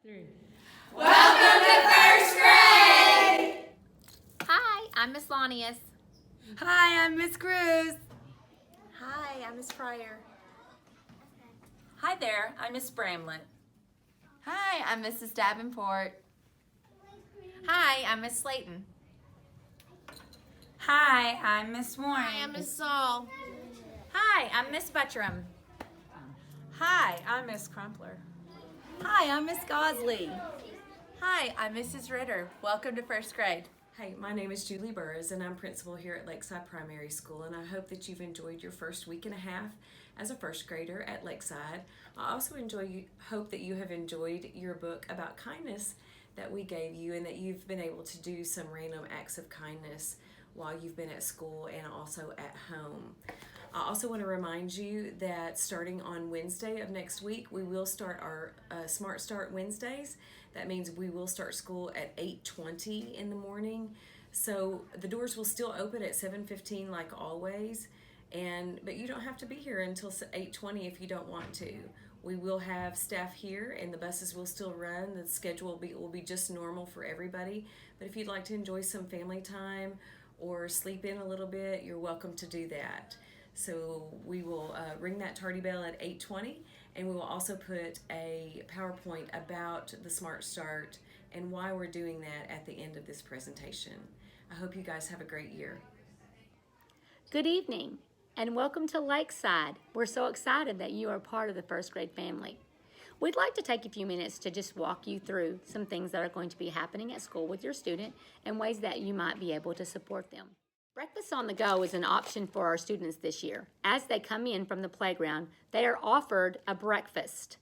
Three. Welcome to first grade! Hi, I'm Miss Lanius. Hi, I'm Miss Cruz. Hi, I'm Miss Pryor. Hi there, I'm Miss Bramlett. Hi, I'm Mrs. Davenport. Hi, I'm Miss Slayton. Hi, I'm Miss Warren. Hi, I'm Miss Saul. Hi, I'm Miss Buttram. Hi, I'm Miss Crumpler. Hi, I'm Miss Gosley. Hi, I'm Mrs. Ritter. Welcome to first grade. Hey, my name is Julie Burrows and I'm principal here at Lakeside Primary School, and I hope that you've enjoyed your first week and a half as a first grader at Lakeside. I also hope that you have enjoyed your book about kindness that we gave you, and that you've been able to do some random acts of kindness while you've been at school and also at home. I also want to remind you that starting on Wednesday of next week, we will start our Smart Start Wednesdays. That means we will start school at 8:20 in the morning. So the doors will still open at 7:15 like always, but you don't have to be here until 8:20 if you don't want to. We will have staff here and the buses will still run. The schedule will be just normal for everybody. But if you'd like to enjoy some family time or sleep in a little bit, you're welcome to do that. So we will ring that tardy bell at 8:20, and we will also put a PowerPoint about the Smart Start and why we're doing that at the end of this presentation. I hope you guys have a great year. Good evening and welcome to Lakeside. We're so excited that you are part of the first grade family. We'd like to take a few minutes to just walk you through some things that are going to be happening at school with your student and ways that you might be able to support them. Breakfast on the go is an option for our students this year. As they come in from the playground, they are offered a breakfast.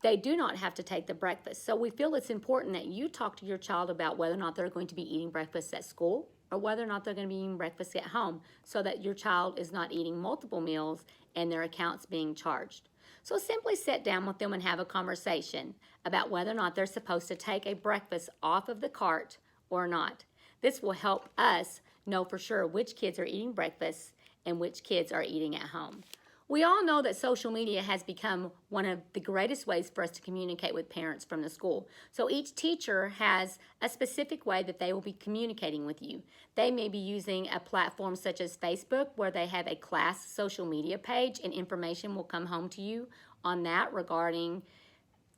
They do not have to take the breakfast, so we feel it's important that you talk to your child about whether or not they're going to be eating breakfast at school or whether or not they're going to be eating breakfast at home, so that your child is not eating multiple meals and their accounts being charged. So simply sit down with them and have a conversation about whether or not they're supposed to take a breakfast off of the cart or not. This will help us know for sure which kids are eating breakfast and which kids are eating at home. We all know that social media has become one of the greatest ways for us to communicate with parents from the school. So each teacher has a specific way that they will be communicating with you. They may be using a platform such as Facebook, where they have a class social media page, and information will come home to you on that regarding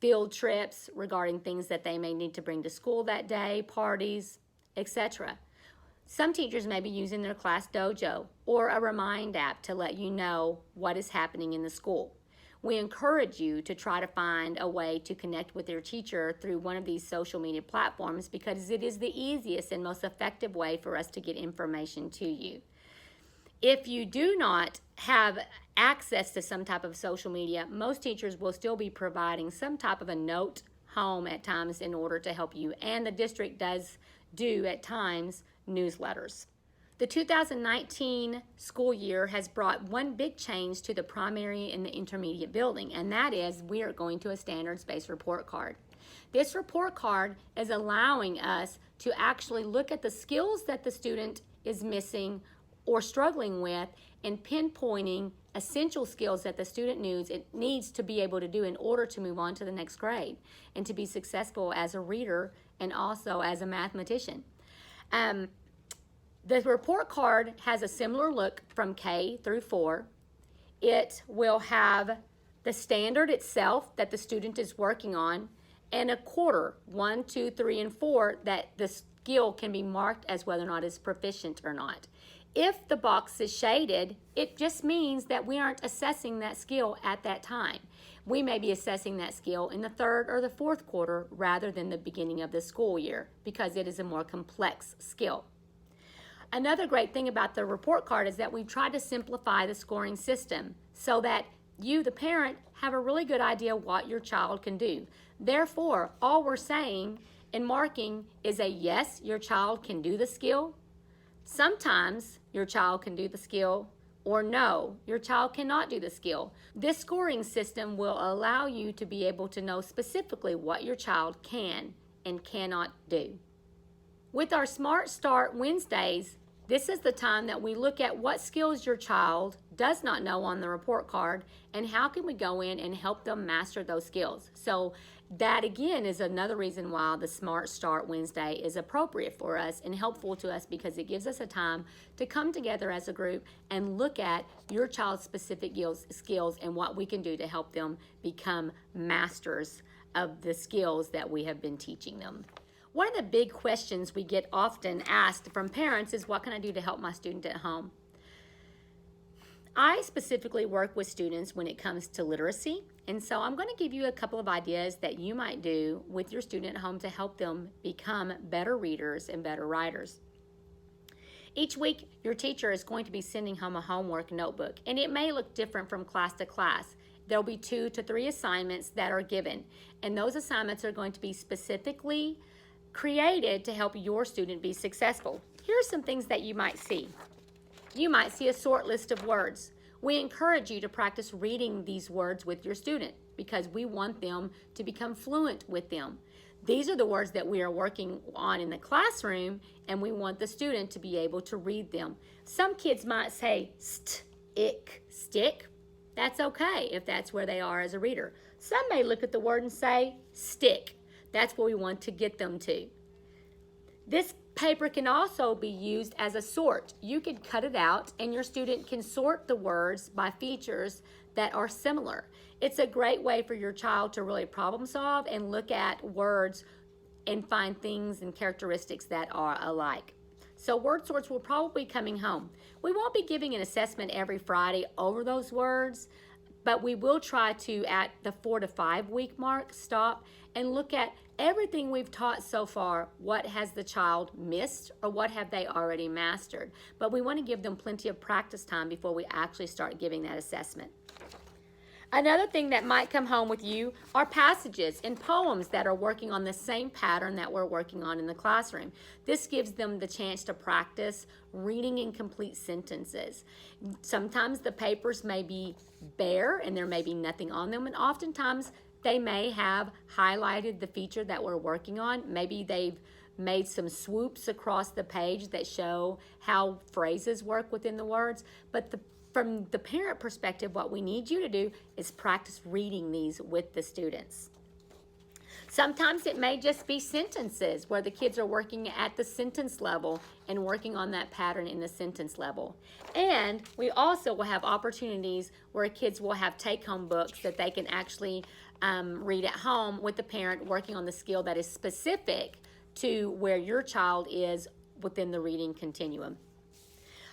field trips, regarding things that they may need to bring to school that day, parties, etc. Some teachers may be using their class dojo or a Remind app to let you know what is happening in the school. We encourage you to try to find a way to connect with your teacher through one of these social media platforms, because it is the easiest and most effective way for us to get information to you. If you do not have access to some type of social media, most teachers will still be providing some type of a note home at times in order to help you, and the district does do at times newsletters. The 2019 school year has brought one big change to the primary and the intermediate building, and that is we are going to a standards-based report card. This report card is allowing us to actually look at the skills that the student is missing or struggling with, and pinpointing essential skills that the student needs to be able to do in order to move on to the next grade and to be successful as a reader and also as a mathematician. The report card has a similar look from K through 4. It will have the standard itself that the student is working on, and a quarter, 1, 2, 3, and 4, that the skill can be marked as whether or not it's proficient or not. If the box is shaded, it just means that we aren't assessing that skill at that time. We may be assessing that skill in the 3rd or the 4th quarter rather than the beginning of the school year, because it is a more complex skill. Another great thing about the report card is that we've tried to simplify the scoring system so that you, the parent, have a really good idea what your child can do. Therefore, all we're saying and marking is a yes, your child can do the skill. Sometimes your child can do the skill, or no, your child cannot do the skill. This scoring system will allow you to be able to know specifically what your child can and cannot do. With our Smart Start Wednesdays, This is the time that we look at what skills your child does not know on the report card and how can we go in and help them master those skills. So that again is another reason why the Smart Start Wednesday is appropriate for us and helpful to us, because it gives us a time to come together as a group and look at your child's specific skills and what we can do to help them become masters of the skills that we have been teaching them. One of the big questions we get often asked from parents is, what can I do to help my student at home? I specifically work with students when it comes to literacy, and so I'm going to give you a couple of ideas that you might do with your student at home to help them become better readers and better writers. Each week, your teacher is going to be sending home a homework notebook, and it may look different from class to class. There'll be 2 to 3 assignments that are given, and those assignments are going to be specifically created to help your student be successful. Here are some things that you might see. You might see a short list of words. We encourage you to practice reading these words with your student because we want them to become fluent with them. These are the words that we are working on in the classroom, and we want the student to be able to read them. Some kids might say stick. That's okay if that's where they are as a reader. Some may look at the word and say stick. That's what we want to get them to. This paper can also be used as a sort. You could cut it out and your student can sort the words by features that are similar. It's a great way for your child to really problem solve and look at words and find things and characteristics that are alike. So word sorts will probably be coming home. We won't be giving an assessment every Friday over those words, but we will try to, at the 4 to 5 week mark, stop and look at everything we've taught so far. What has the child missed or what have they already mastered? But we want to give them plenty of practice time before we actually start giving that assessment. Another thing that might come home with you are passages and poems that are working on the same pattern that we're working on in the classroom. This gives them the chance to practice reading incomplete sentences. Sometimes the papers may be bare and there may be nothing on them, and oftentimes they may have highlighted the feature that we're working on. Maybe they've made some swoops across the page that show how phrases work within the words, but from the parent perspective, what we need you to do is practice reading these with the students. Sometimes it may just be sentences where the kids are working at the sentence level and working on that pattern in the sentence level. And we also will have opportunities where kids will have take-home books that they can actually read at home with the parent, working on the skill that is specific to where your child is within the reading continuum.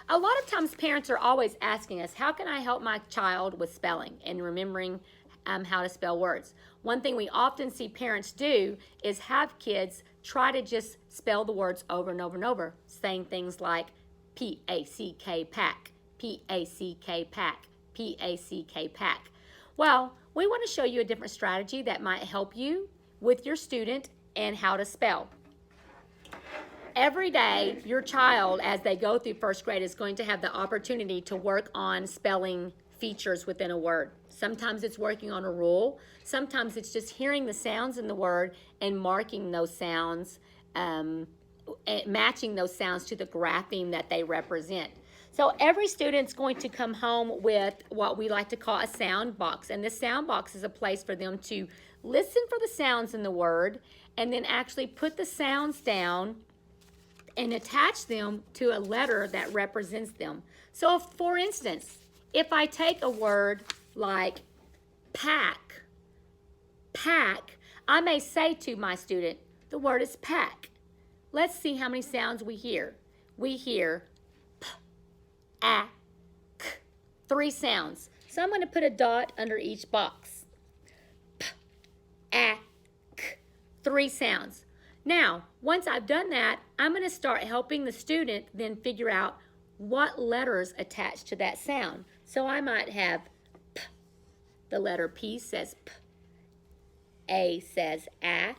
A lot of times parents are always asking us, how can I help my child with spelling and remembering how to spell words? One thing we often see parents do is have kids try to just spell the words over and over and over, saying things like P-A-C-K pack, P-A-C-K pack, P-A-C-K pack. Well, we want to show you a different strategy that might help you with your student and how to spell. Every day, your child, as they go through first grade, is going to have the opportunity to work on spelling features within a word. Sometimes it's working on a rule. Sometimes it's just hearing the sounds in the word and marking those sounds, matching those sounds to the grapheme that they represent. So every student's going to come home with what we like to call a sound box. And this sound box is a place for them to listen for the sounds in the word and then actually put the sounds down and attach them to a letter that represents them. So for instance, if I take a word like pack, I may say to my student, the word is pack. Let's see how many sounds we hear. We hear p, a, k, 3 sounds. So I'm going to put a dot under each box. P, a, k, 3 sounds. Now, once I've done that, I'm going to start helping the student then figure out what letters attach to that sound. So I might have P. The letter P says P. A says A.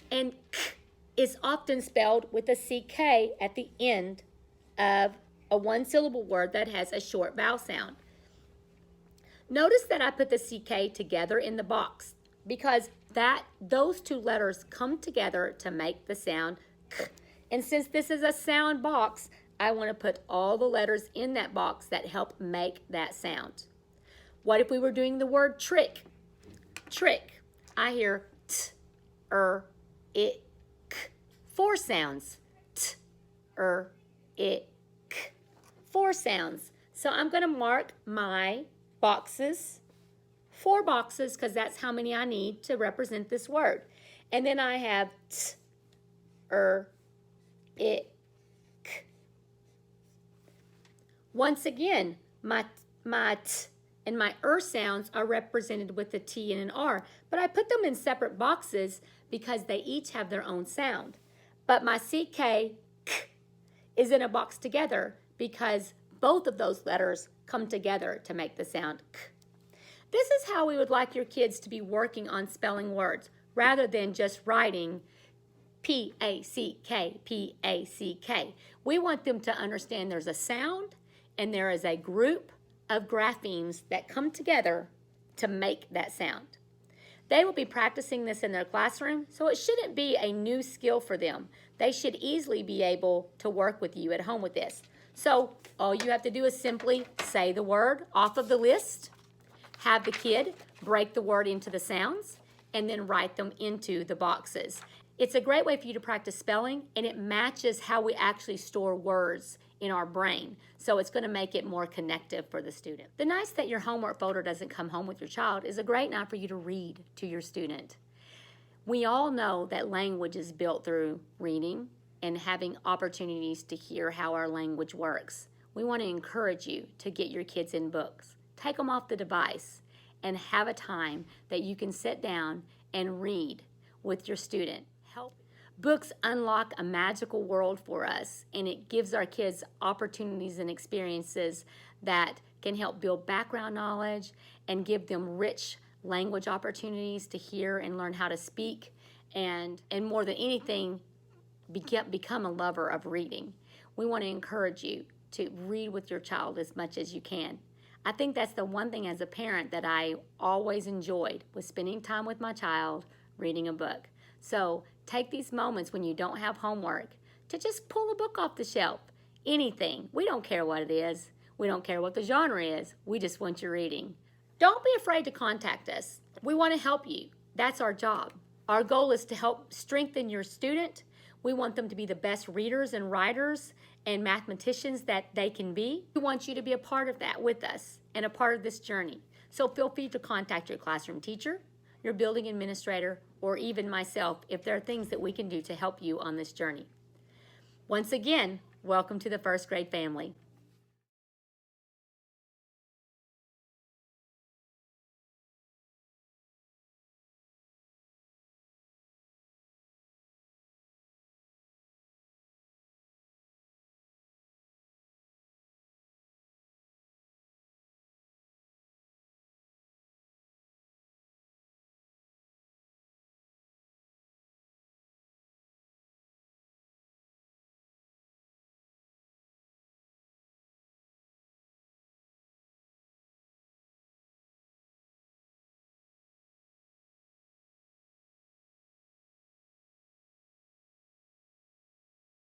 And K is often spelled with a CK at the end of a 1-syllable word that has a short vowel sound. Notice that I put the CK together in the box because those 2 letters come together to make the sound K. And since this is a sound box, I want to put all the letters in that box that help make that sound. What if we were doing the word trick? Trick. I hear t, it, k. 4 sounds. T, it, k. 4 sounds. So I'm going to mark my boxes, 4 boxes, because that's how many I need to represent this word. And then I have t, it, k. Once again, my t and my sounds are represented with a T and an R, but I put them in separate boxes because they each have their own sound. But my CK, k, is in a box together because both of those letters come together to make the sound k. This is how we would like your kids to be working on spelling words rather than just writing P-A-C-K, P-A-C-K. We want them to understand there's a sound and there is a group of graphemes that come together to make that sound. They will be practicing this in their classroom, so it shouldn't be a new skill for them. They should easily be able to work with you at home with this. So all you have to do is simply say the word off of the list, have the kid break the word into the sounds, and then write them into the boxes. It's a great way for you to practice spelling, and it matches how we actually store words in our brain. So it's going to make it more connective for the student. The night that your homework folder doesn't come home with your child is a great night for you to read to your student. We all know that language is built through reading and having opportunities to hear how our language works. We want to encourage you to get your kids in books. Take them off the device and have a time that you can sit down and read with your student. Books unlock a magical world for us, and it gives our kids opportunities and experiences that can help build background knowledge and give them rich language opportunities to hear and learn how to speak, and more than anything, become a lover of reading. We want to encourage you to read with your child as much as you can. I think that's the one thing as a parent that I always enjoyed, was spending time with my child reading a book. So take these moments when you don't have homework to just pull a book off the shelf. Anything. We don't care what it is. We don't care what the genre is. We just want you reading. Don't be afraid to contact us. We want to help you. That's our job. Our goal is to help strengthen your student. We want them to be the best readers and writers and mathematicians that they can be. We want you to be a part of that with us and a part of this journey. So feel free to contact your classroom teacher, your building administrator, or even myself if there are things that we can do to help you on this journey. Once again, welcome to the first grade family.